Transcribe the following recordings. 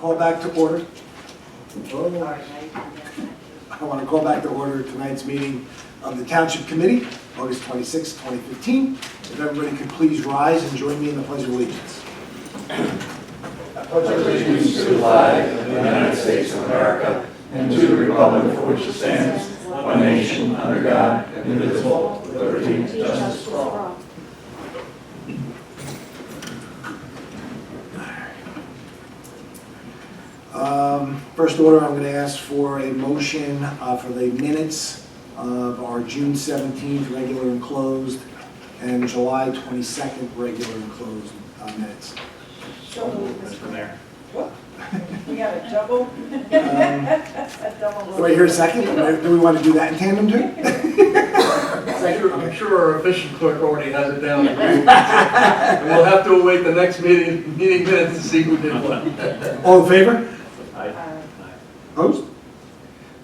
Call back to order. I want to call back to order tonight's meeting of the Township Committee, August 26, 2015. If everybody could please rise and join me in the Pledge of Allegiance. I pledge allegiance to the flag of the United States of America and to the republic for which it stands, one nation, under God, indivisible, with liberty and justice for all. First order, I'm going to ask for a motion for the minutes of our June 17th regular and closed and July 22nd regular and closed minutes. So moved, Mr. Mayor. What? We got a double? A double. Do I hear a second? Do we want to do that in tandem too? I'm sure our efficient clerk already has it down. And we'll have to await the next meeting minutes to see who did what. All in favor? Aye. Opposed?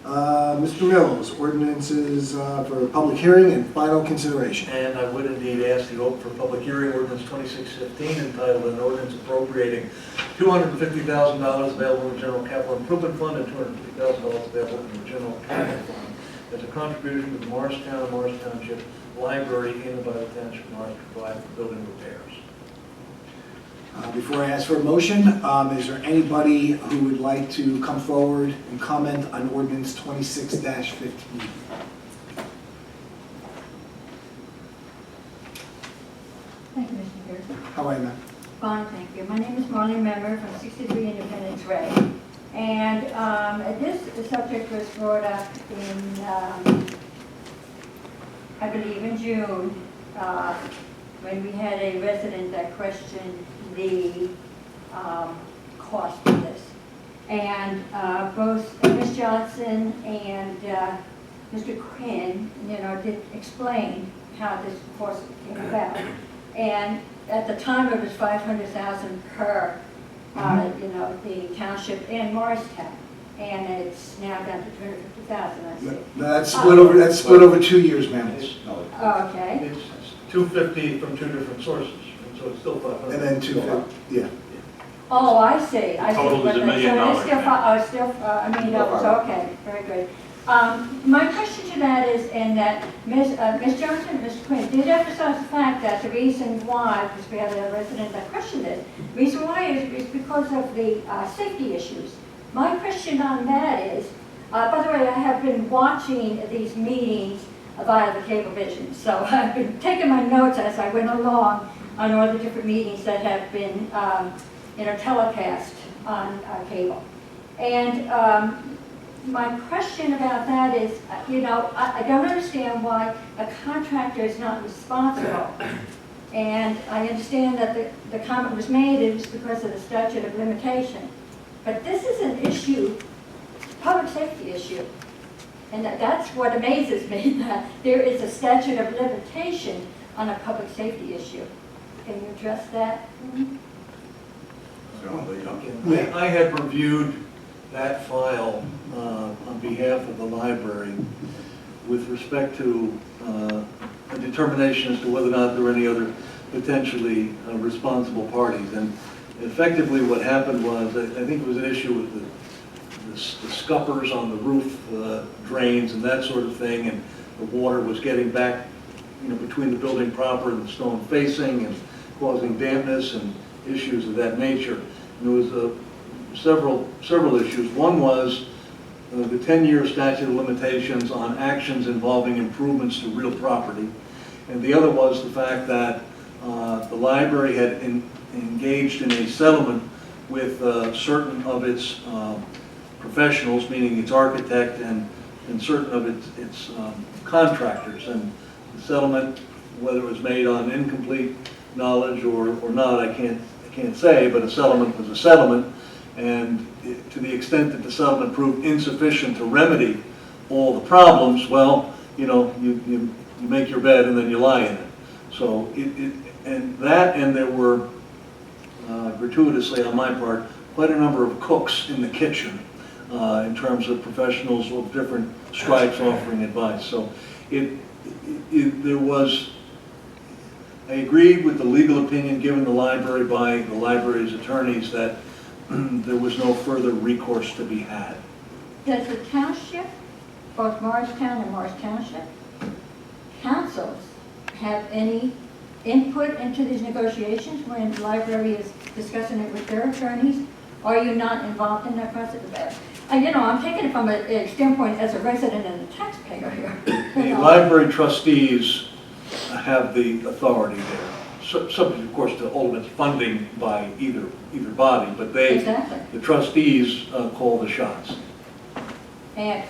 Mr. Mills, ordinances for public hearing and final consideration. And I would indeed ask the open for public hearing ordinance 2615 entitled an ordinance appropriating $250,000 available in the General Capital Improvement Fund and $250,000 available in the General Capital Fund as a contribution to the Morris Township Library in and by the Township of Morris to provide for building repairs. Before I ask for a motion, is there anybody who would like to come forward and comment on ordinance 26-15? Thank you, Mr. Chair. How are you, ma'am? Fine, thank you. My name is Marlene Member from 63 Independence Way. And this subject was brought up in, I believe in June, when we had a resident that questioned the cost of this. And both Ms. Johnson and Mr. Quinn, did explain how this cost came about. And at the time it was $500,000 per, the township and Morristown, and it's now down to $250,000. I see. No, that's split over 2 years, ma'am. Oh, okay. It's 250 from two different sources, and so it's still 500. And then 250, yeah. Oh, I see. I see. Total is $1 million. So it's still $1 million. Okay, very good. My question to that is, in that Ms. Johnson and Mr. Quinn did emphasize the fact that the reason why, because we had a resident that questioned it, the reason why is because of the safety issues. My question on that is, by the way, I have been watching these meetings via the cable vision, so I've been taking my notes as I went along on all the different meetings that have been, telecast on cable. And my question about that is, I don't understand why a contractor is not responsible. And I understand that the comment was made, it was because of the statute of limitation. But this is an issue, public safety issue. And that's what amazes me, that there is a statute of limitation on a public safety issue. Can you address that? I had reviewed that file on behalf of the library with respect to a determination as to whether or not there were any other potentially responsible parties. And effectively what happened was, I think it was an issue with the scuppers on the roof drains and that sort of thing, and the water was getting back between the building proper and the stone facing and causing dampness and issues of that nature. And there was several issues. One was the 10-year statute of limitations on actions involving improvements to real property. And the other was the fact that the library had engaged in a settlement with certain of its professionals, meaning its architect and certain of its contractors. And the settlement, whether it was made on incomplete knowledge or not, I can't say, but a settlement was a settlement. And to the extent that the settlement proved insufficient to remedy all the problems, well, you make your bed and then you lie in it. So and there were gratuitously on my part quite a number of cooks in the kitchen in terms of professionals of different stripes offering advice. So there was. I agreed with the legal opinion given the library by the library's attorneys that there was no further recourse to be had. Does the township, both Morristown and Morris Township, councils have any input into these negotiations when the library is discussing it with their attorneys? Are you not involved in that process? I'm taking it from a standpoint as a resident and a taxpayer here. The library trustees have the authority there, subject, of course, to ultimate funding by either body, but Exactly. the trustees call the shots. And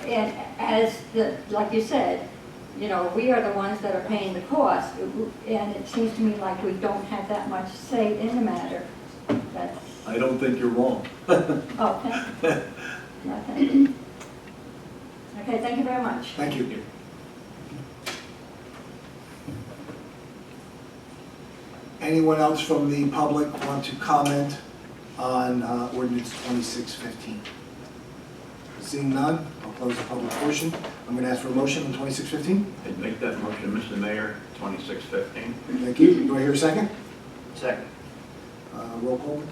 like you said, we are the ones that are paying the cost, and it seems to me like we don't have that much say in the matter. That's, I don't think you're wrong. okay. Okay. Okay, thank you very much. Thank you. Anyone else from the public want to comment on ordinance 2615? Seeing none, I'll close the public portion. I'm going to ask for a motion on 2615. I'd make that motion, Mr. Mayor, 2615. Thank you. Do I hear a second? Second. Roll call.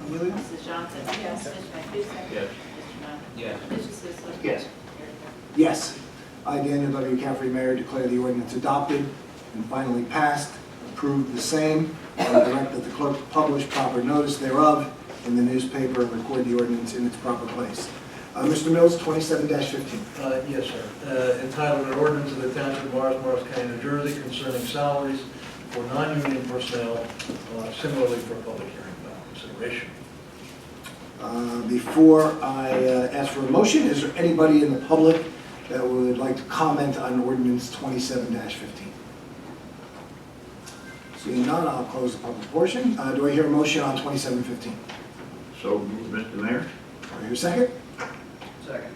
Amelia? Mrs. Johnson? Yes. Mr. Mancuso? Yes. Mr. Nunn? Yes. Mr. Sisler? Yes. Mayor Kibble? Yes. I, Daniel W. Caffrey, Mayor, declare the ordinance adopted and finally passed. Approve the same, and direct that the clerk publish proper notice thereof in the newspaper and record the ordinance in its proper place. Mr. Mills, 27-15. Yes, sir. Entitled an ordinance of the Township of Morris County, New Jersey concerning salaries for non-union personnel, similarly for a public hearing consideration. Before I ask for a motion, is there anybody in the public that would like to comment on ordinance 27-15? Seeing none, I'll close the public portion. Do I hear a motion on 27-15? So moved, Mr. Mayor. Do I hear a second? Second.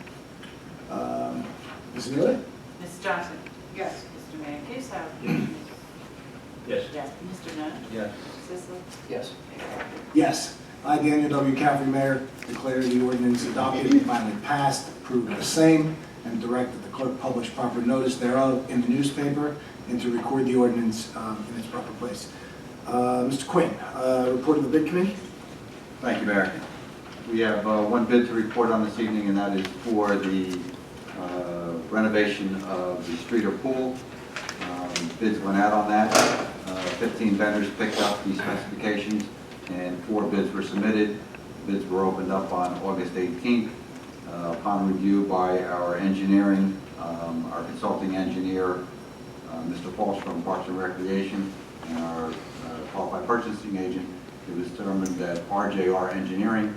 Ms. Amelia? Mrs. Johnson? Yes. Mr. Mancuso? Yes. Yes. Mr. Nunn? Yes. Mr. Sisler? Yes. Mayor Kibble? Yes. I, Daniel W. Caffrey, Mayor, declare the ordinance adopted and finally passed, approve the same, and direct that the clerk publish proper notice thereof in the newspaper and to record the ordinance in its proper place. Mr. Quinn, report of the bid committee? Thank you, Mayor. We have one bid to report on this evening, and that is for the renovation of the Streeter Pool. Bids went out on that. 15 vendors picked up the specifications, and 4 bids were submitted. Bids were opened up on August 18th. Upon review by our engineering, our consulting engineer, Mr. Falsh from Parks and Recreation, and our qualified purchasing agent, it was determined that RJR Engineering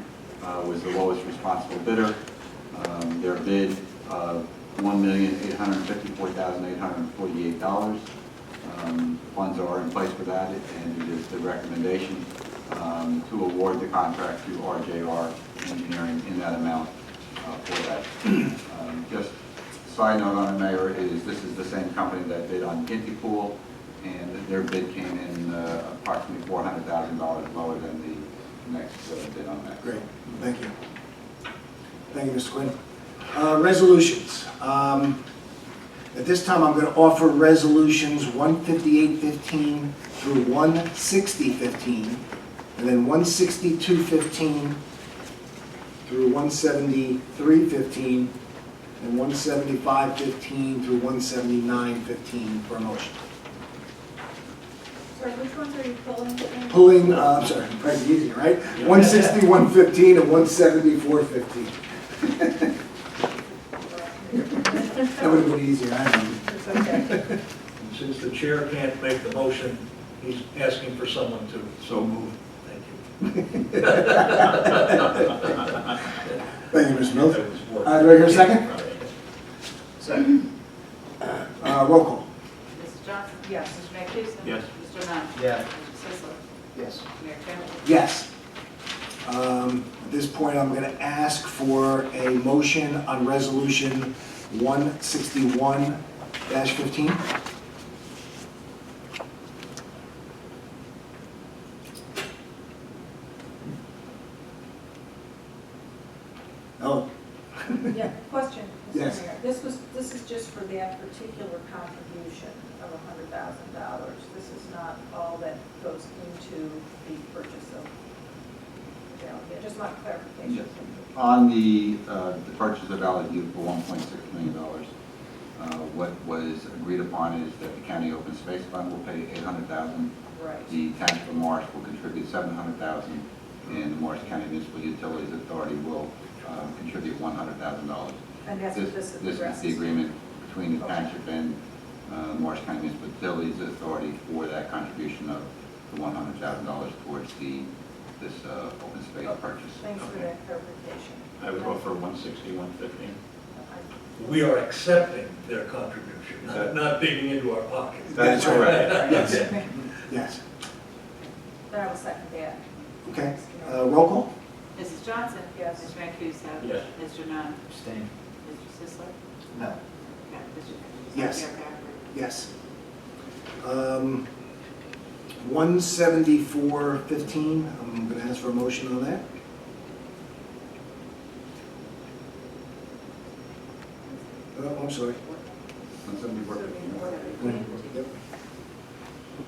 was the lowest responsible bidder. Their bid of $1,854,848. Funds are in place for that, and it is the recommendation to award the contract to RJR Engineering in that amount for that. Just a side note on it, Mayor, is this is the same company that bid on Ginty Pool, and their bid came in approximately $400,000 lower than the next bid on that. Great, thank you. Thank you, Mr. Quinn. Resolutions. At this time, I'm going to offer resolutions 158-15 through 160-15, and then 162-15 through 173-15, and 175-15 through 179-15 for a motion. Sorry, which ones are you pulling? Pulling, I'm sorry, pretty easy, right? 161-15 and 174-15. That would have been easier, I know. It's okay. And since the chair can't make the motion, he's asking for someone to. So moved. Thank you. Thank you, Mr. Mills. Do I hear a second? Second. Roll call. Mrs. Johnson? Yes. Mr. Mancuso? Yes. Mr. Nunn? Yes. Mr. Sisler? Yes. Mayor Kibble? Yes. At this point, I'm going to ask for a motion on resolution 161-15. Oh, Yeah, question, Mr. Yes. Mayor. This is just for that particular contribution of $100,000. This is not all that goes into the purchase of available? Yeah, just want clarification. Yes. On the purchase of LEU for $1.6 million, what was agreed upon is that the county open space fund will pay $800,000. Right. The township of Morris will contribute $700,000, and the Morris County Municipal Utilities Authority will contribute $100,000. And that's what this This is addresses. the agreement between the township and Morris County Municipal Utilities Authority for that contribution of the $100,000 towards this open space purchase. Thanks for that clarification. I would offer 160, 115. We are accepting their contribution, not digging into our pockets. That's correct. Yes, Okay. yes. Then I will second that. Okay, roll call? Mrs. Johnson? Yes. Mr. Mancuso? Yes. Mr. Nunn? Abstain. Mr. Sisler? No. Okay, Mr. Yes. Mayor Packard? Yes. 174.15, I'm going to ask for a motion on that. Oh, I'm sorry. 174. Yep.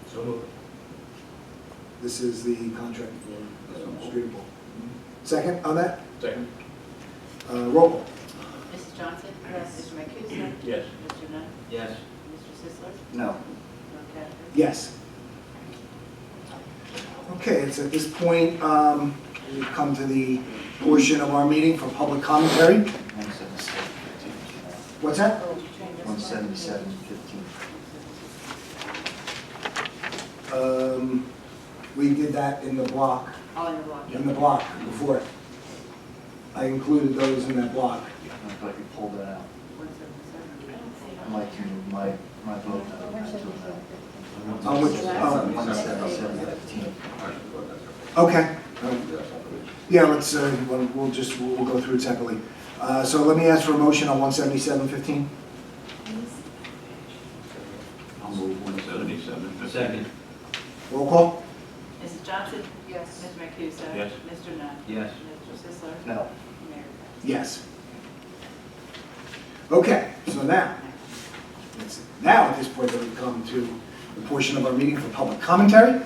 So moved. This is the contract for Street Pool. Second on that? Second. Roll call? Mrs. Johnson? Yes. Mr. Mancuso? Yes. Mr. Nunn? Yes. Mr. Sisler? No. Okay. Yes. Okay, it's at this point, we've come to the portion of our meeting for public commentary. 177.15. What's that? Oh, did you change this one? 177.15. We did that in the block, All in the block? before. I included those in that block. I thought you pulled that out. 177. I'd like to move my vote to On which- 177.15. Okay. Yeah, let's, we'll go through it separately. So let me ask for a motion on 177.15. I'll move 177. Second. Roll call? Mrs. Johnson? Yes. Mr. Mancuso? Yes. Mr. Nunn? Yes. Mr. Sisler? No. Mayor Packard? Yes. Okay, so now at this point that we've come to the portion of our meeting for public commentary.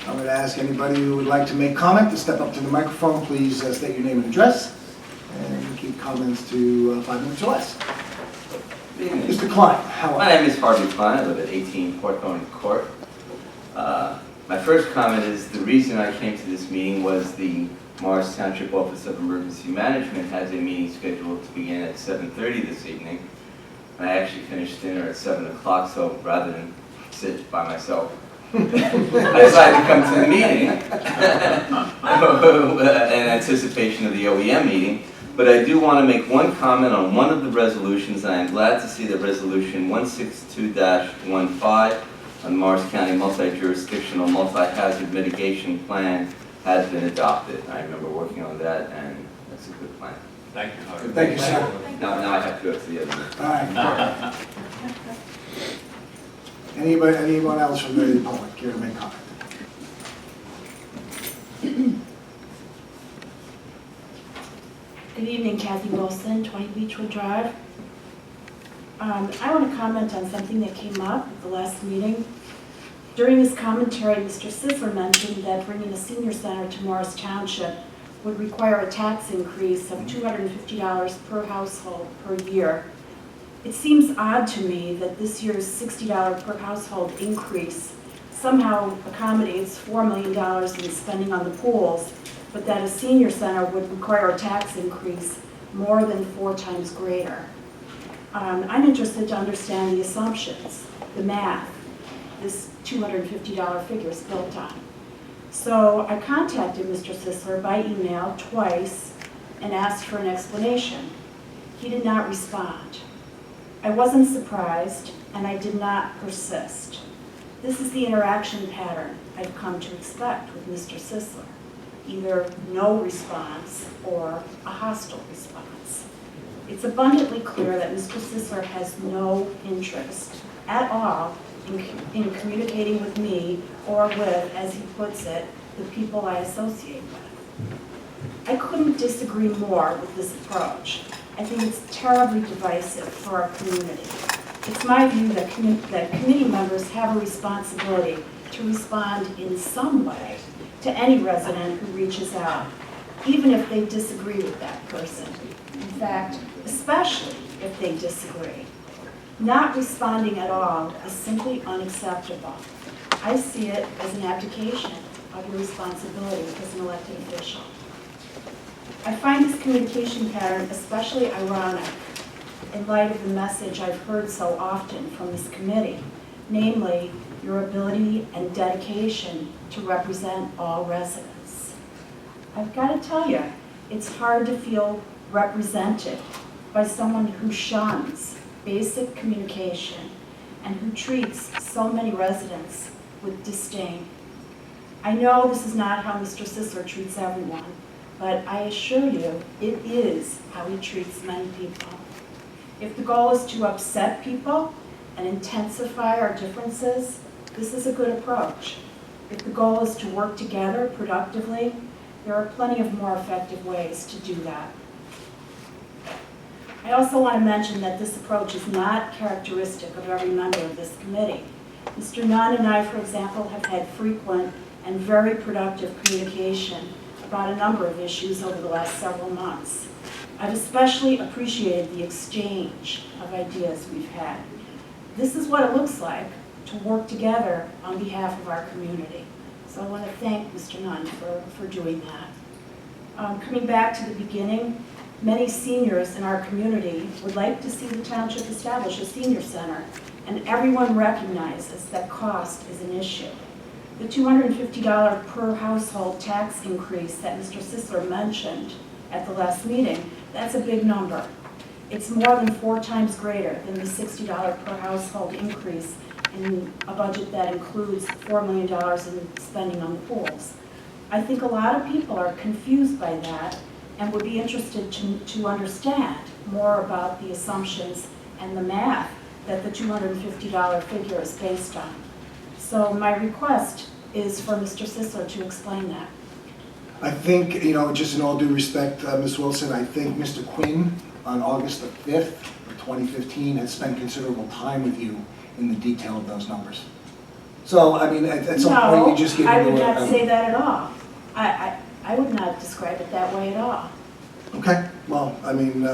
I'm going to ask anybody who would like to make comment to step up to the microphone. Please state your name and address, and keep comments to 5 minutes or less. Mr. Klein, how My are you? name is Harvey Klein. I live at 18 Portone Court. My first comment is the reason I came to this meeting was the Morris Township Office of Emergency Management has a meeting scheduled to begin at 7:30 this evening. I actually finished dinner at 7 o'clock, so rather than sit by myself, I decided to come to the meeting in anticipation of the OEM meeting. But I do want to make one comment on one of the resolutions, and I'm glad to see that Resolution 162-15 on Morris County Multi-Jurisdictional Multi-Hazard Mitigation Plan has been adopted. I remember working on that, and that's a good plan. Thank you, Harvey. Thank you, sir. Now I have to go to the other one. All right. Anyone else from the public care to make comment? Good evening, Kathy Wilson, 20 Beechwood Drive. I want to comment on something that came up at the last meeting. During his commentary, Mr. Sisler mentioned that bringing a senior center to Morris Township would require a tax increase of $250 per household per year. It seems odd to me that this year's $60 per household increase somehow accommodates $4 million in spending on the pools, but that a senior center would require a tax increase more than 4 times greater. I'm interested to understand the assumptions, the math, this $250 figure is built on. So I contacted Mr. Sisler by email twice and asked for an explanation. He did not respond. I wasn't surprised, and I did not persist. This is the interaction pattern I've come to expect with Mr. Sisler. Either no response or a hostile response. It's abundantly clear that Mr. Sisler has no interest at all in communicating with me or with, as he puts it, the people I associate with. I couldn't disagree more with this approach. I think it's terribly divisive for our community. It's my view that committee members have a responsibility to respond in some way to any resident who reaches out. even if they disagree with that person. In fact, especially if they disagree. Not responding at all is simply unacceptable. I see it as an abdication of your responsibility as an elected official. I find this communication pattern especially ironic in light of the message I've heard so often from this committee, namely your ability and dedication to represent all residents. I've got to tell you, it's hard to feel represented by someone who shuns basic communication and who treats so many residents with disdain. I know this is not how Mr. Sisler treats everyone, but I assure you, it is how he treats many people. If the goal is to upset people and intensify our differences, this is a good approach. If the goal is to work together productively, there are plenty of more effective ways to do that. I also want to mention that this approach is not characteristic of every member of this committee. Mr. Nunn and I, for example, have had frequent and very productive communication about a number of issues over the last several months. I've especially appreciated the exchange of ideas we've had. This is what it looks like to work together on behalf of our community. So I want to thank Mr. Nunn for doing that. Coming back to the beginning, many seniors in our community would like to see the township establish a senior center, and everyone recognizes that cost is an issue. The $250 per household tax increase that Mr. Sisler mentioned at the last meeting, that's a big number. It's more than 4 times greater than the $60 per household increase in a budget that includes $4 million in spending on the pools. I think a lot of people are confused by that and would be interested to understand more about the assumptions and the math that the $250 figure is based on. So my request is for Mr. Sisler to explain that. I think, just in all due respect, Ms. Wilson, I think Mr. Quinn on August the 5th of 2015 had spent considerable time with you in the detail of those numbers. So, I mean, at some point you just give I me would not say that at all. I would not describe it that way at all. Okay, well, I mean,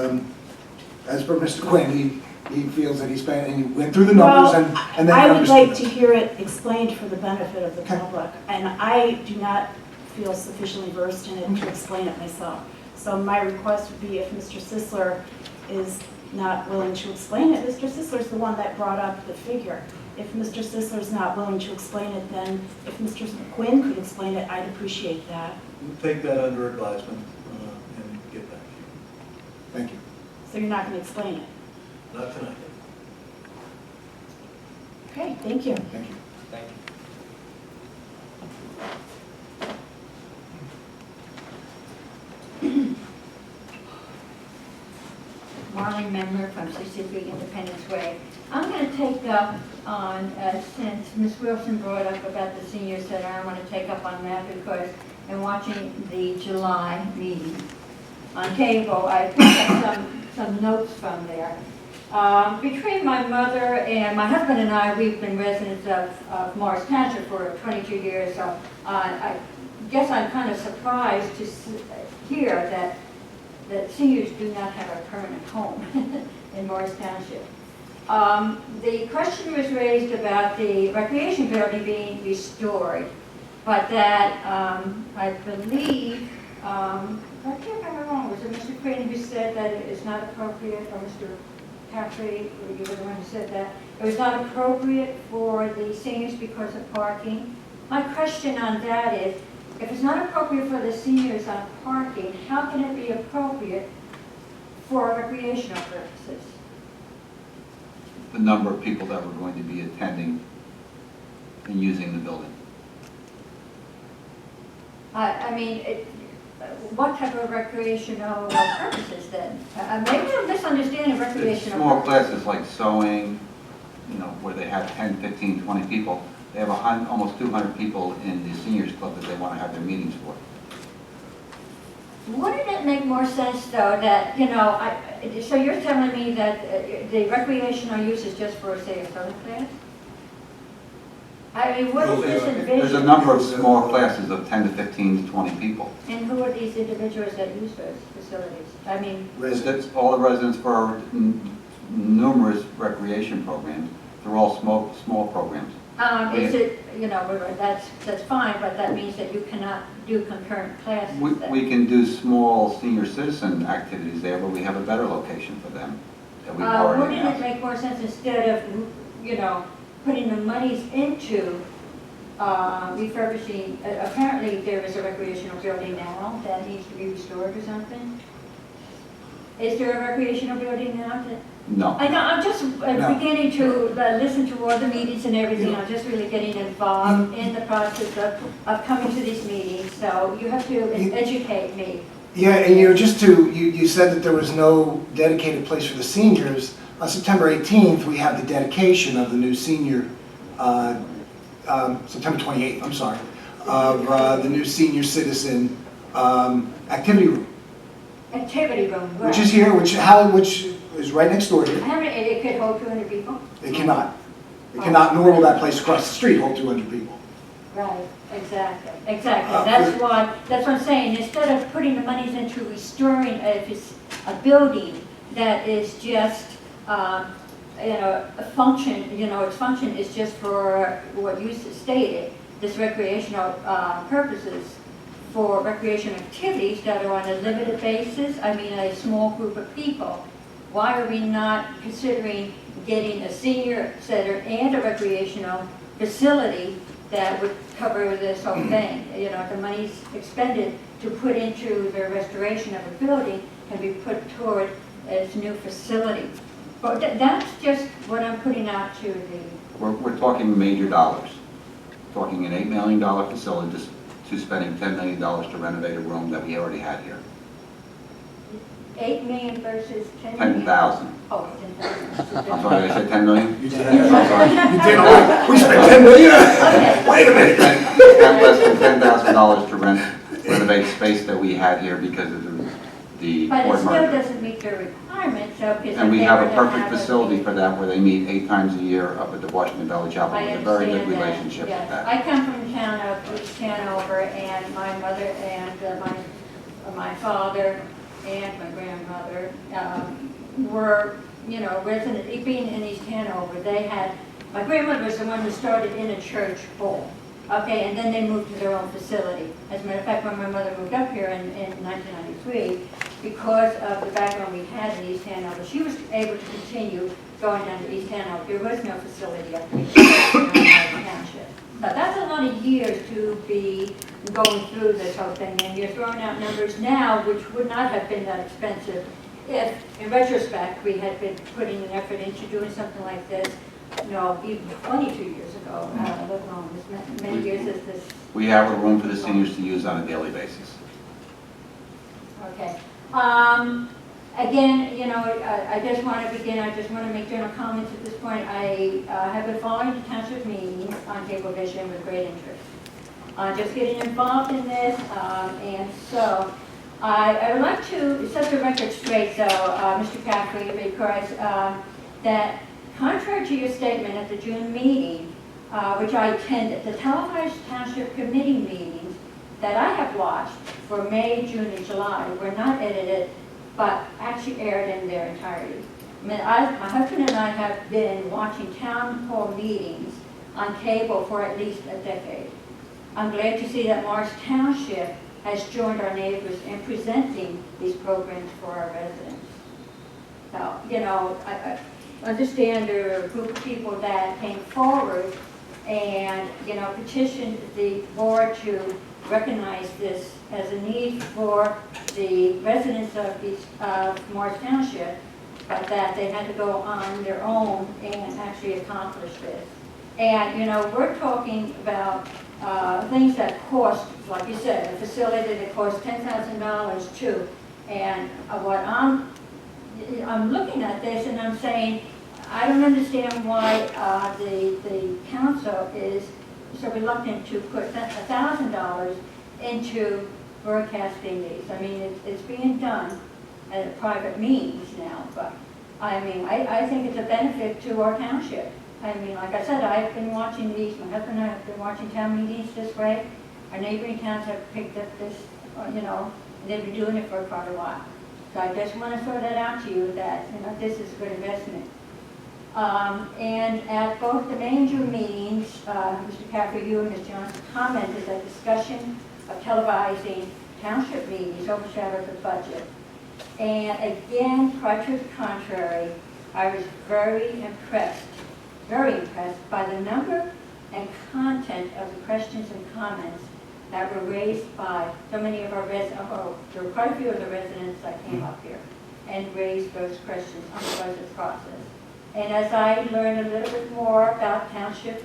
as per Mr. Quinn, he feels that he spent, and he went through the numbers and then I would like understood to them. hear it explained for the benefit of the Okay. public, and I do not feel sufficiently versed in it to explain it myself. So my request would be if Mr. Sisler is not willing to explain it, Mr. Sisler's the one that brought up the figure. If Mr. Sisler's not willing to explain it, then if Mr. Quinn could explain it, I'd appreciate that. We'll take that under advisement and get back to you. Thank you. So you're not going to explain it? Not tonight. Okay, thank you. Thank you. Thank you. Marlene Member from 63 Independence Way. I'm going to take up on, since Ms. Wilson brought up about the senior center, I want to take up on that because in watching the July meeting on cable, I picked up some notes from there. Between my mother and my husband and I, we've been residents of Morris Township for 22 years, so I guess I'm kind of surprised to hear that seniors do not have a permanent home in Morris Township. The question was raised about the recreation building being restored, but that I believe, I can't remember wrong, was it Mr. Crane who said that it is not appropriate, or Mr. Caffrey, you were the one who said that, it was not appropriate for the seniors because of parking? My question on that is, if it's not appropriate for the seniors on parking, how can it be appropriate for recreational purposes? The number of people that were going to be attending and using the building. I mean, what type of recreational purposes then? Maybe I'm misunderstanding It's recreational. small classes like sewing, where they have 10, 15, 20 people. They have almost 200 people in the seniors club that they want to have their meetings for. Wouldn't it make more sense though that, so you're telling me that the recreational use is just for, say, a sewing class? I mean, what is this There's a envision? number of small classes of 10 to 15 to 20 people. And who are these individuals that use those facilities? I mean, Residents, all the residents for numerous recreation programs, they're all small programs. is it, you know, that's fine, but that means that you cannot do concurrent classes then. We can do small senior citizen activities there, but we have a better location for them that we've already Wouldn't it announced. make more sense instead of, you know, putting the monies into refurbishing, apparently there is a recreational building now that needs to be restored or something? Is there a recreational building now that? No. I know, I'm just No. beginning to listen to all the meetings and everything, I'm just really getting involved in the process of coming to these meetings, so you have to educate me. Yeah, and you know, just to, you said that there was no dedicated place for the seniors. On September 18th, we have the dedication of the new senior, September 28th, I'm sorry, of the new senior citizen activity room, Activity room, which right. is here, which is right next door here. How many, it could hold 200 people? It cannot. It cannot, nor will that place across the street hold 200 people. Right, exactly. That's what I'm saying, instead of putting the monies into restoring a building that is just, you know, a function, you know, its function is just for what you stated, this recreational purposes, for recreation activities that are on a limited basis, I mean, a small group of people. Why are we not considering getting a senior center and a recreational facility that would cover this whole thing? You know, the money's expended to put into the restoration of a building can be put toward its new facility. But that's just what I'm putting out to the, We're talking major dollars. Talking an $8 million facility to spending $10 million to renovate a room that we already had here. 8 million versus 10 million? 10,000. Oh, 10,000. I'm sorry, did I say 10 million? You did, we spent 10 million? Okay. Wait a minute. Spent less than $10,000 to renovate space that we had here because of the But it board still merger. doesn't meet the requirements, so. because And we if they have were a to perfect have a- facility for that where they meet 8 times a year up at the Washington Valley Chapel. I We have a very good understand that, relationship with yes. that. I come from the town of East Hanover, and my mother and my father and my grandmother were, you know, resident, being in East Hanover. They had, my grandmother was the one who started in a church hall, okay, and then they moved to their own facility. As a matter of fact, when my mother moved up here in 1993, because of the background we had in East Hanover, she was able to continue going down to East Hanover. There was no facility up here in township. But that's a lot of years to be going through this whole thing, and you're throwing out numbers now which would not have been that expensive if, in retrospect, we had been putting an effort into doing something like this, you know, even 22 years ago, let alone as many years as this. We have a room for the seniors to use on a daily basis. Okay. Again, you know, I just want to make general comments at this point. I have been following the township meetings on Cablevision with great interest. Just getting involved in this, and so I would like to set the record straight, though, Mr. Caffrey, because that contrary to your statement at the June meeting, which I attended, the televised township committee meetings that I have watched for May, June, and July were not edited, but actually aired in their entirety. I mean, my husband and I have been watching town hall meetings on cable for at least a decade. I'm glad to see that Morris Township has joined our neighbors in presenting these programs for our residents. Now, you know, I understand there are a group of people that came forward and, you know, petitioned the board to recognize this as a need for the residents of Morris Township, but that they had to go on their own and actually accomplish this. And, you know, we're talking about things that cost, like you said, a facility that costs $10,000 too. And what I'm looking at this and I'm saying, I don't understand why the council is so reluctant to put $1,000 into broadcasting these. I mean, it's being done at a private means now, but I mean, I think it's a benefit to our township. I mean, like I said, I've been watching these, my husband and I have been watching town meetings this way. Our neighboring towns have picked up this, you know, and they've been doing it for quite a while. So I just want to throw that out to you that, you know, this is a good investment. And at both the Manger meetings, Mr. Caffrey, you and Ms. Johnson commented that discussion of televising township meetings overshadowed the budget. And again, quite to the contrary, I was very impressed by the number and content of the questions and comments that were raised by so many of our residents, there were quite a few of the residents that came up here and raised those questions on the budget process. And as I learned a little bit more about township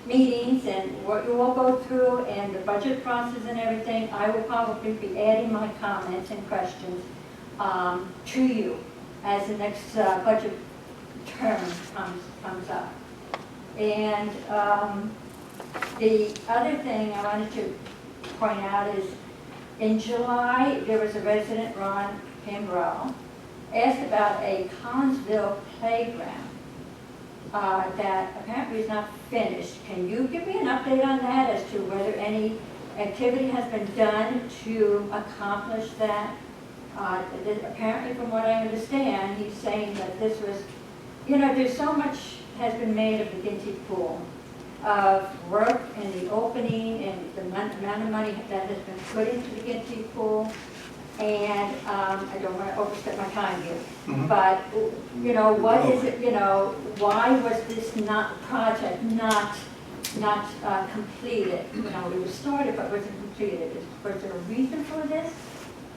meetings and what you all go through and the budget process and everything, I will probably be adding my comments and questions to you as the next budget term comes up. And the other thing I wanted to point out is in July, there was a resident, Ron Kimbrough, asked about a Collinsville playground that apparently is not finished. Can you give me an update on that as to whether any activity has been done to accomplish that? Apparently, from what I understand, he's saying that this was, you know, there's so much has been made of the Ginty Pool, of work and the opening and the amount of money that has been put into the Ginty Pool. And I don't want to overstep my time here, but, you know, what is it, you know, why was this project not completed? You know, it was started but wasn't completed. Was there a reason for this?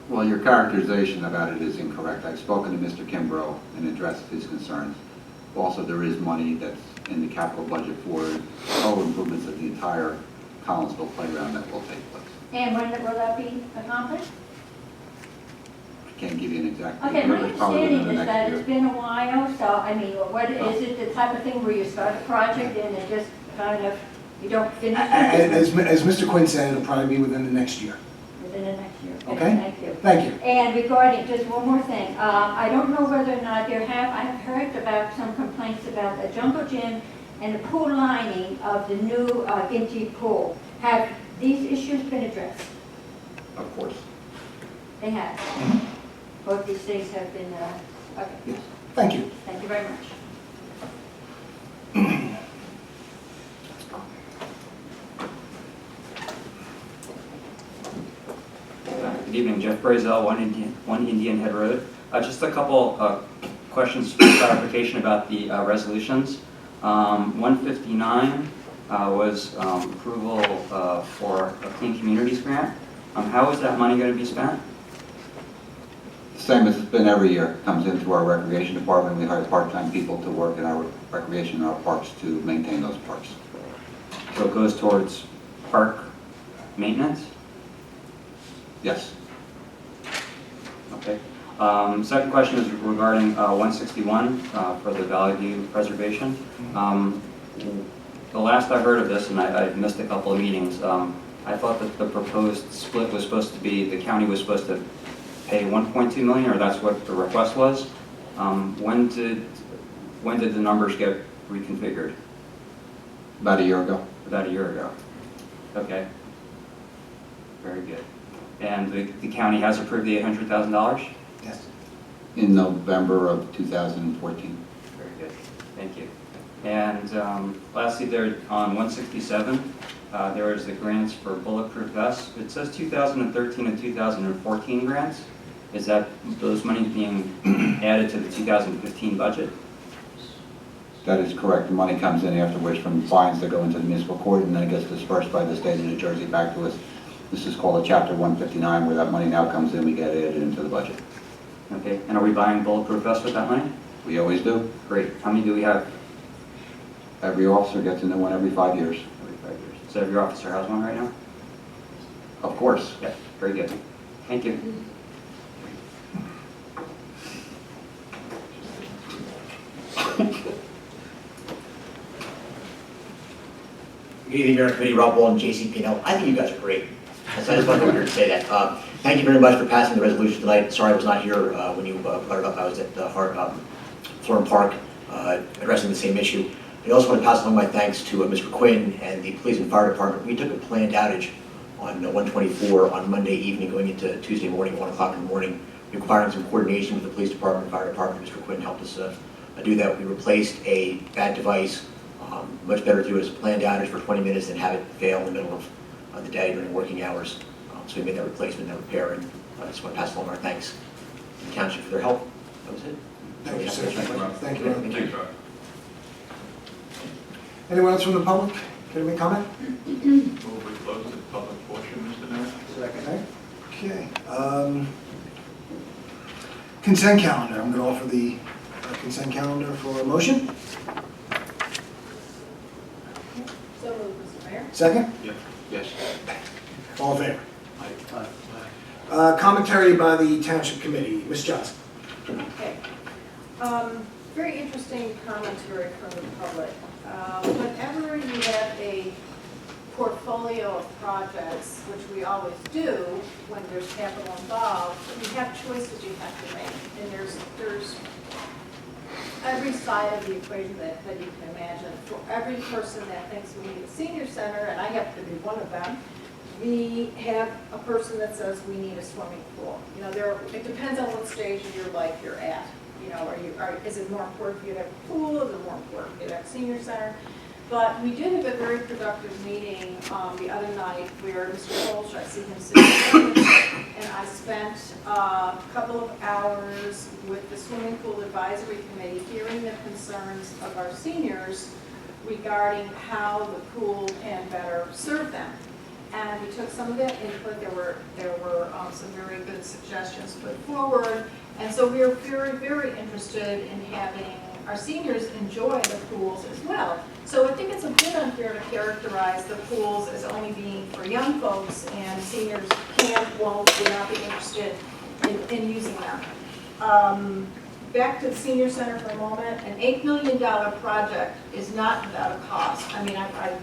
Well, your characterization about it is incorrect. I've spoken to Mr. Kimbrough and addressed his concerns. Also, there is money that's in the capital budget for total improvements of the entire Collinsville playground that will take place. And when will that be accomplished? I can't give you an exact date. Okay, my but it's probably within understanding the is next that year. it's been a while, so, I mean, what, is it the type of thing where you start a project and it just kind of, you don't finish it As Mr. Quinn said, it'll probably be within the next year. within the next year? Okay. Thank you. Thank you. And regarding, just one more thing, I don't know whether or not I have heard about some complaints about the jungle gym and the pool lining of the new Ginty Pool. Have these issues been addressed? Of course. They have. Both these things have been, okay. Yes. Thank you. Thank you very much. Good evening, Jeff Brazel, One Indian Head Road. Just a couple questions for clarification about the resolutions. 159 was approval for a Clean Communities grant. How is that money going to be spent? Same as it's been every year. It comes into our recreation department. We hire part-time people to work in our recreation and our parks to maintain those parks. So it goes towards park maintenance? Yes. Okay. Second question is regarding 161 for the Valley View preservation. The last I heard of this, and I missed a couple of meetings, I thought that the proposed split was supposed to be, the county was supposed to pay 1.2 million, or that's what the request was. When did the numbers get reconfigured? About a year ago. About a year ago. Okay. Very good. And the county has approved the $800,000? Yes. In November of 2014. Very good. Thank you. And lastly, there on 167, there is the grants for bulletproof vests. It says 2013 and 2014 grants. Is that those monies being added to the 2015 budget? That is correct. The money comes in afterwards from fines that go into the municipal court, and then it gets dispersed by the state of New Jersey back to us. This is called a Chapter 159, where that money now comes in, we get it added into the budget. Okay. And are we buying bulletproof vests with that money? We always do. Great. How many do we have? Every officer gets a new one every 5 years. Every 5 years. So every officer has one right now? Of course. Yeah. Very good. Thank you. Good evening, Mayor Committee, Rob Walden, JCP&L. I think you guys are great. I just wanted to come here to say that. Thank you very much for passing the resolution tonight. Sorry I was not here when you brought it up. I was at Florham Park addressing the same issue. I also want to pass along my thanks to Mr. Quinn and the police and fire department. We took a planned outage on 124 on Monday evening, going into Tuesday morning, 1 o'clock in the morning, requiring some coordination with the police department and fire department. Mr. Quinn helped us do that. We replaced a bad device. Much better to do it as a planned outage for 20 minutes than have it fail in the middle of the day during working hours. So we made that replacement, that repair, and I just want to pass along our thanks to the township for their help. That was it. Thank you, sir. Thank you, Rob. Thank you. Thank you. Anyone else from the public? Can we comment? Move we close the public portion, Mr. Mayor. Okay. Consent calendar. I'm going to offer the consent calendar for a motion. So moved, Mr. Mayor. Second? Yes. All in favor? Commentary by the Township Committee. Ms. Johnson. Okay. Very interesting commentary from the public. Whenever you have a portfolio of projects, which we always do when there's capital involved, you have choices you have to make. And there's every side of the equation that you can imagine. For every person that thinks we need a senior center, and I happen to be one of them, we have a person that says we need a swimming pool. You know, it depends on what stage of your life you're at. You know, is it more important for you to have a pool? Is it more important for you to have a senior center? But we did have a very productive meeting the other night where Mr. Holsch, I see him sitting there, and I spent a couple of hours with the Swimming Pool Advisory Committee hearing the concerns of our seniors regarding how the pool can better serve them. And we took some of that input. There were some very good suggestions put forward. And so we are very, very interested in having our seniors enjoy the pools as well. So I think it's a bit unfair to characterize the pools as only being for young folks and seniors can't, won't, will not be interested in using them. Back to the senior center for a moment. An $8 million project is not without a cost. I mean, I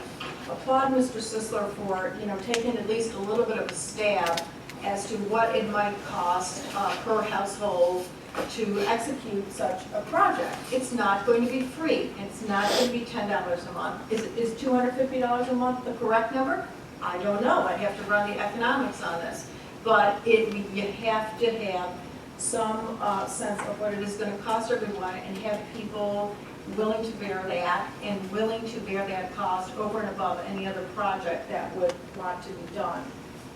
applaud Mr. Sisler for, you know, taking at least a little bit of a stab as to what it might cost per household to execute such a project. It's not going to be free. It's not going to be $10 a month. Is $250 a month the correct number? I don't know. I'd have to run the economics on this. But you have to have some sense of what it is going to cost everyone and have people willing to bear that and willing to bear that cost over and above any other project that would want to be done.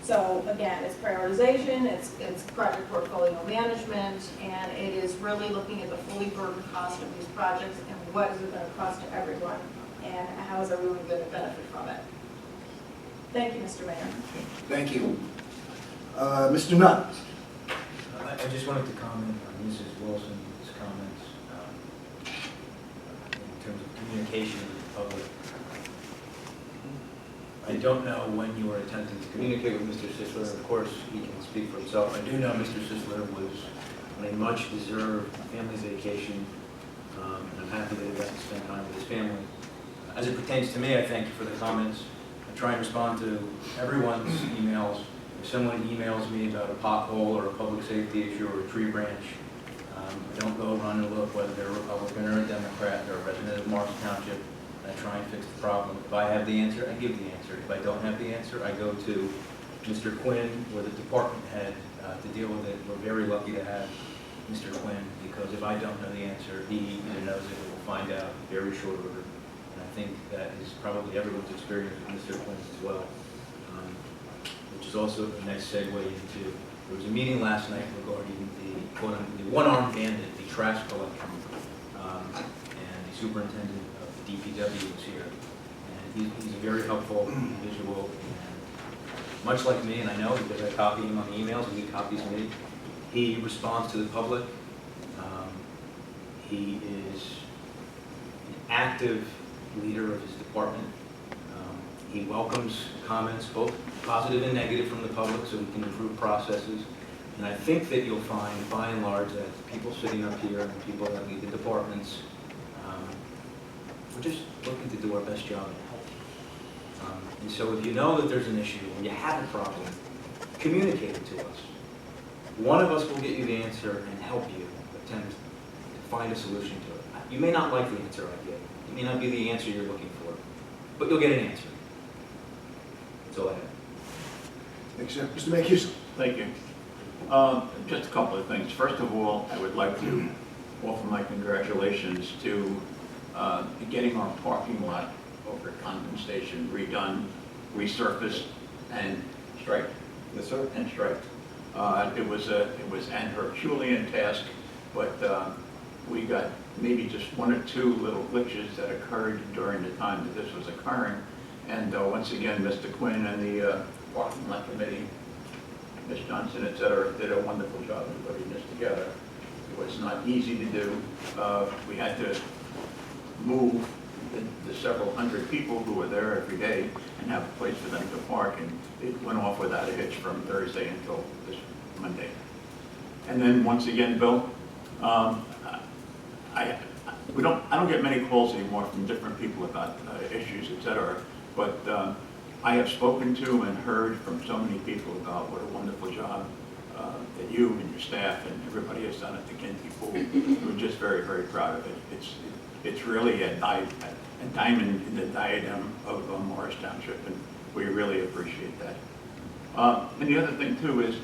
So again, it's prioritization, it's project portfolio management, and it is really looking at the fully burdened cost of these projects and what is it going to cost to everyone and how is everyone going to benefit from it. Thank you, Mr. Mayor. Thank you. Mr. Nutt. I just wanted to comment on Mrs. Wilson's comments in terms of communication with the public. I don't know when you were attempting to communicate with Mr. Sisler. Of course, he can speak for himself. I do know Mr. Sisler was on a much-deserved family vacation, and I'm happy that he got to spend time with his family. As it pertains to me, I thank you for the comments. I try and respond to everyone's emails. If someone emails me about a pothole or a public safety issue or a tree branch, I don't go run and look whether they're a Republican or a Democrat or a resident of Morris Township. I try and fix the problem. If I have the answer, I give the answer. If I don't have the answer, I go to Mr. Quinn or the department head to deal with it. We're very lucky to have Mr. Quinn because if I don't know the answer, he either knows it or will find out in very short order. And I think that is probably everyone's experience with Mr. Quinn as well. Which is also a nice segue into, there was a meeting last night regarding the one-armed bandit, the trash collection, and the superintendent of the DPW was here. And he's a very helpful individual, and much like me, and I know because I copy him on the emails and he copies me, he responds to the public. He is an active leader of his department. He welcomes comments, both positive and negative, from the public so we can improve processes. And I think that you'll find, by and large, that the people sitting up here and the people that lead the departments, we're just looking to do our best job and help. And so if you know that there's an issue or you have a problem, communicate it to us. One of us will get you the answer and help you attempt to find a solution to it. You may not like the answer I give, It may not be the answer you're looking for, but you'll get an answer. That's all I have. Thanks, sir. Mr. Mancuso? Thank you. Just a couple of things. First of all, I would like to offer my congratulations to getting our parking lot over at Condon Station redone, resurfaced, and striped. Yes, sir. And striped. It was an Herculean task, but we got maybe just one or two little glitches that occurred during the time that this was occurring. And once again, Mr. Quinn and the parking lot committee, Ms. Johnson, et cetera, did a wonderful job of putting this together. It was not easy to do. We had to move the several hundred people who were there every day and have a place for them to park, and it went off without a hitch from Thursday until this Monday. And then once again, Bill, I don't get many calls anymore from different people about issues, et cetera, but I have spoken to and heard from so many people about what a wonderful job that you and your staff and everybody has done at the Kinty Pool. We're just very, very proud of it. It's really a diamond in the diadem of Morris Township, and we really appreciate that. And the other thing too is,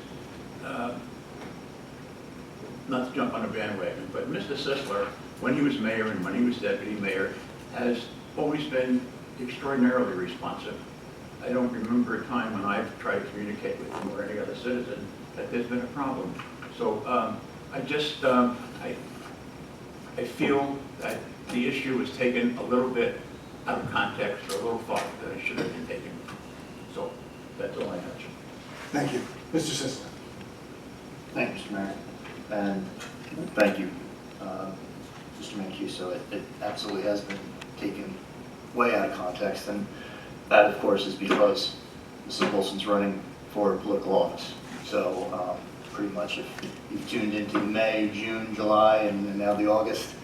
not to jump on a bandwagon, but Mr. Sisler, when he was mayor and when he was deputy mayor, has always been extraordinarily responsive. I don't remember a time when I've tried to communicate with him or any other citizen that there's been a problem. So I just, I feel that the issue was taken a little bit out of context or a little farther than it should have been taken. So that's all I have. Thank you. Mr. Sisler? Thank you, Mr. Mayor, and thank you, Mr. Mancuso. It absolutely has been taken way out of context, and that, of course, is because Mrs. Wilson's running for political office. So pretty much if you've tuned into May, June, July, and now the August,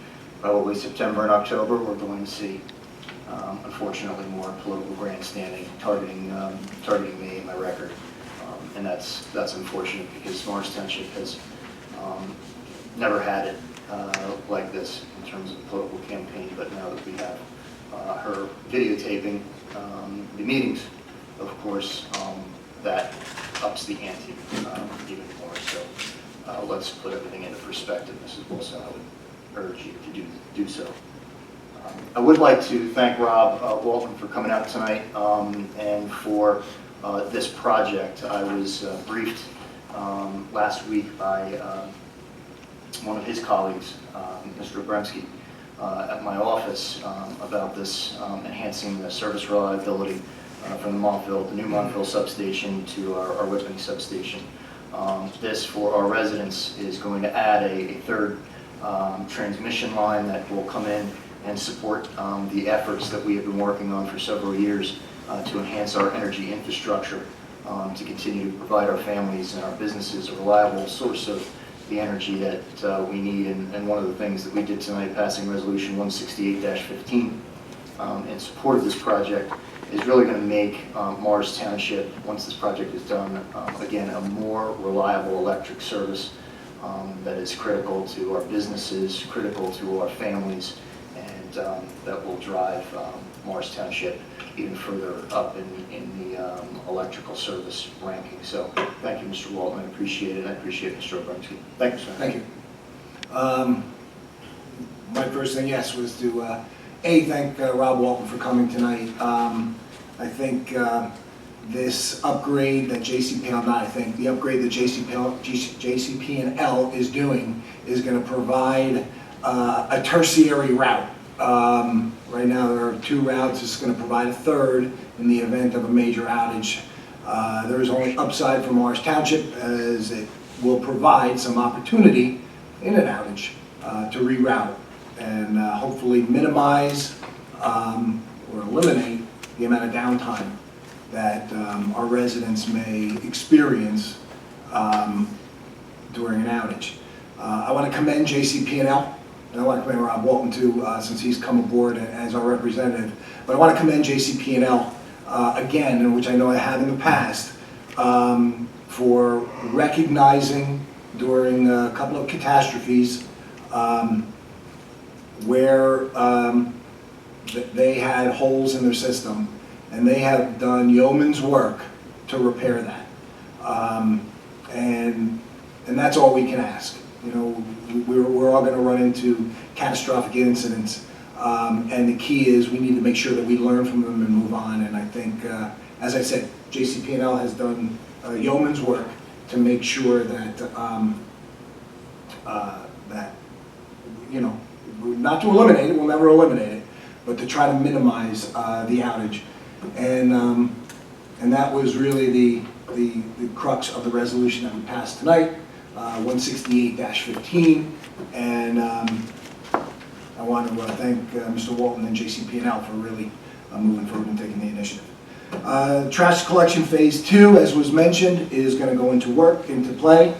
probably September and October, we're going to see, unfortunately, more political grandstanding targeting me and my record. And that's unfortunate because Morris Township has never had it like this in terms of political campaign, but now that we have her videotaping the meetings, of course, that ups the ante even more. So let's put everything into perspective, Mrs. Wilson. I would urge you to do so. I would like to thank Rob Walton for coming out tonight and for this project. I was briefed last week by one of his colleagues, Mr. Obremski, at my office about this enhancing the service reliability from the new Montville substation to our Whitman substation. This, for our residents, is going to add a third transmission line that will come in and support the efforts that we have been working on for several years to enhance our energy infrastructure, to continue to provide our families and our businesses a reliable source of the energy that we need. And one of the things that we did tonight, passing Resolution 168-15 in support of this project, is really going to make Morris Township, once this project is done, again, a more reliable electric service that is critical to our businesses, critical to our families, and that will drive Morris Township even further up in the electrical service ranking. So thank you, Mr. Walton. I appreciate it. I appreciate Mr. Obremski. Thank you, sir. Thank you. My first thing, yes, was to thank Rob Walton for coming tonight. I think this upgrade that the upgrade that JCP&L is doing is going to provide a tertiary route. Right now there are 2 routes. It's going to provide a third in the event of a major outage. There is only upside for Morris Township, as it will provide some opportunity in an outage to reroute and hopefully minimize or eliminate the amount of downtime that our residents may experience during an outage. I want to commend JCP&L, and I want to commend Rob Walton too, since he's come aboard as our representative. But I want to commend JCP&L again, which I know I have in the past, for recognizing during a couple of catastrophes where they had holes in their system, and they have done yeoman's work to repair that. And that's all we can ask. You know, we're all going to run into catastrophic incidents, and the key is we need to make sure that we learn from them and move on. And I think, as I said, JCP&L has done yeoman's work to make sure that that, you know, not to eliminate it, we'll never eliminate it, but to try to minimize the outage. And that was really the crux of the resolution that we passed tonight, 168-15. And I want to thank Mr. Walton and JCP&L for really moving forward and taking the initiative. Trash collection phase 2, as was mentioned, is going to go into play.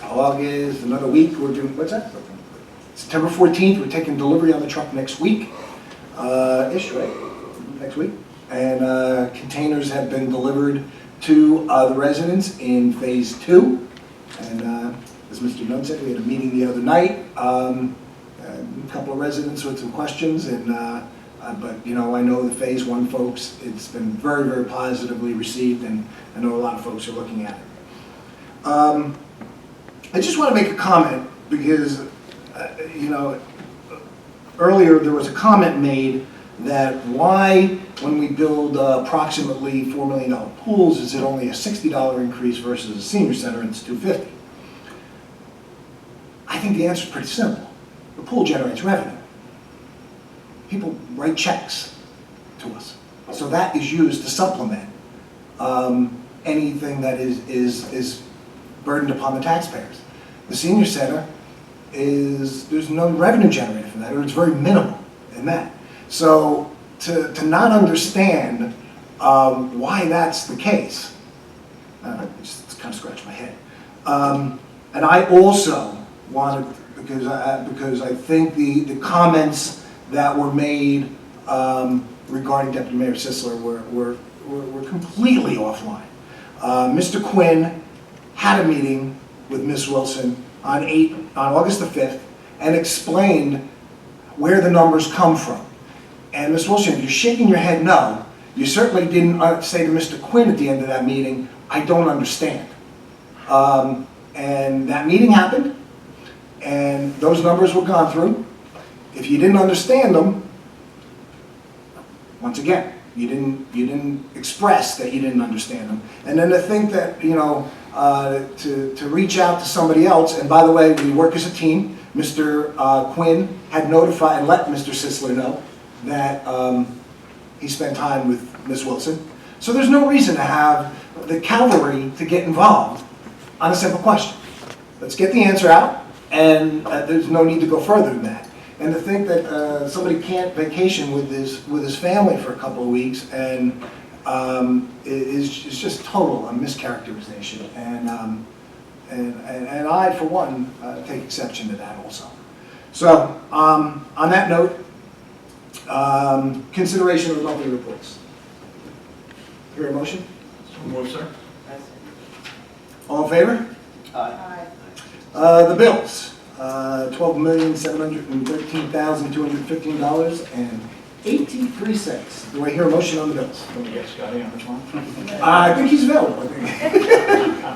August, another week, we're doing, what's that? September 14th, we're taking delivery on the truck next week, ish, right? Next week. And containers have been delivered to the residents in phase 2. And as Mr. Nunn said, we had a meeting the other night. A couple of residents with some questions, and but you know, I know the phase 1 folks, it's been very, very positively received, and I know a lot of folks are looking at it. I just want to make a comment because, you know, earlier there was a comment made that why, when we build approximately $4 million pools, is it only a $60 increase versus a senior center, it's $250. I think the answer is pretty simple. The pool generates revenue. People write checks to us. So that is used to supplement anything that is burdened upon the taxpayers. The senior center there's no revenue generated from that, or it's very minimal in that. So to not understand why that's the case, it's kind of scratch my head. And I also wanted, because I think the comments that were made regarding Deputy Mayor Sisler were completely offline. Mr. Quinn had a meeting with Ms. Wilson on August the 5th and explained where the numbers come from. And Ms. Wilson, if you're shaking your head no, you certainly didn't say to Mr. Quinn at the end of that meeting, I don't understand. And that meeting happened, and those numbers were gone through. If you didn't understand them, once again, you didn't express that you didn't understand them. And then to think that, you know, to reach out to somebody else, and by the way, we work as a team. Mr. Quinn had notified and let Mr. Sisler know that he spent time with Ms. Wilson. So there's no reason to have the cavalry to get involved on a simple question. Let's get the answer out, and there's no need to go further than that. And to think that somebody can't vacation with his family for a couple of weeks and is just total a mischaracterization. And I, for one, take exception to that also. So on that note, consideration of the monthly reports. Hear a motion? So moved, sir. All in favor? Aye. The bills. $12,713,215.83. Do I hear a motion on the bills? Can we get Scotty on this one? I think he's available.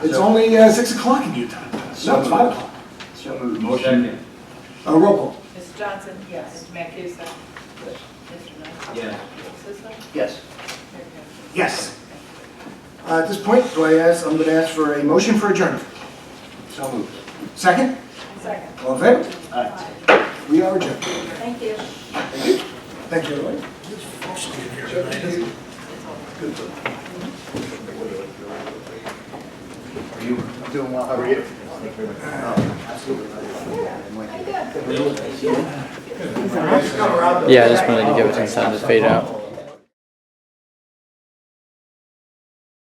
It's only 6 o'clock in Utah. No, it's 5 o'clock. So moved. Motion. Roll call. Mrs. Johnson? Yes. Mr. Mancuso? Mr. Nuss? Yes. Mr. Sisler? Yes. Mayor Campbell? Yes. At this point, I'm going to ask for a motion for adjournment. So moved. Second? Second. All in favor? Aye. We are adjourned. Thank you. Thank you, everybody. I'm doing well. How are you? Yeah, I just wanted to give it some time to fade out.